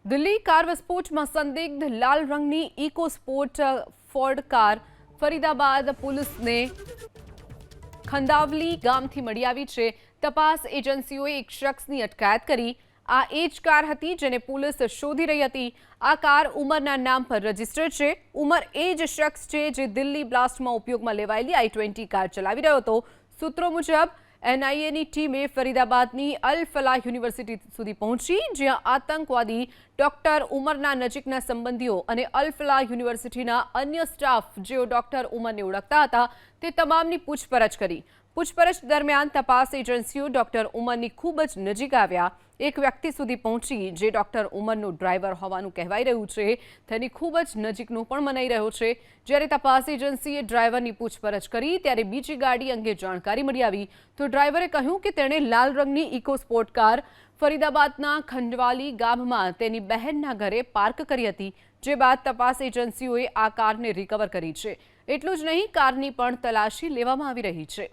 Delhi car વિસ્ફોટમાં સંદિગ્ધ લાલ રંગની EcoSport Ford car Faridabad પોલીસને ખંદાવલી ગામથી મળી આવી છે। તપાસ એજન્સીઓએ એક શખ્સની અટકાયત કરી। આ એ જ કાર હતી જેને પોલીસ શોધી રહી હતી। આ કાર ઉમરના નામ પર રજીસ્ટર્ડ છે। ઉમર એ જ શખ્સ છે જે દિલ્હી બ્લાસ્ટમાં ઉપયોગમાં લેવાયેલી i20 કાર ચલાવી રહ્યો હતો। સૂત્રો મુજબ એનઆઈએની ટીમે ફરીદાબાદની અલ ફલાહ યુનિવર્સિટી સુધી પહોંચી, જ્યાં આતંકવાદી ડોક્ટર ઉમરના નજીકના સંબંધીઓ અને અલ ફલાહ યુનિવર્સિટીના અન્ય સ્ટાફ જેઓ ડોક્ટર ઉમરને ઓળખતા હતા તે તમામની પૂછપરછ કરી। પૂછપરછ દરમિયાન તપાસ એજન્સીઓ ડોક્ટર ઉમરની ખૂબ જ નજીક આવ્યા। એક વ્યક્તિ સુધી પહોંચી જે ડોક્ટર ઉમરનો ડ્રાઈવર હોવાનું કહેવાઈ રહ્યું છે, તેની ખૂબ જ નજીકનું પણ મનાઈ રહ્યો છે। જ્યારે તપાસ એજન્સીએ ડ્રાઈવરની પૂછપરછ કરી ત્યારે બીજી ગાડી અંગે જાણકારી મળી આવી તો ડ્રાઈવરે કહ્યું કે તેણે લાલ રંગની ઇકો સ્પોર્ટ કાર ફરીદાબાદના ખંડવાલી ગામમાં તેની બહેનના ઘરે પાર્ક કરી હતી, જે બાદ તપાસ એજન્સીઓએ આ કારને રિકવર કરી છે। એટલું જ નહીં, કારની પણ તલાશી લેવામાં આવી રહી છે।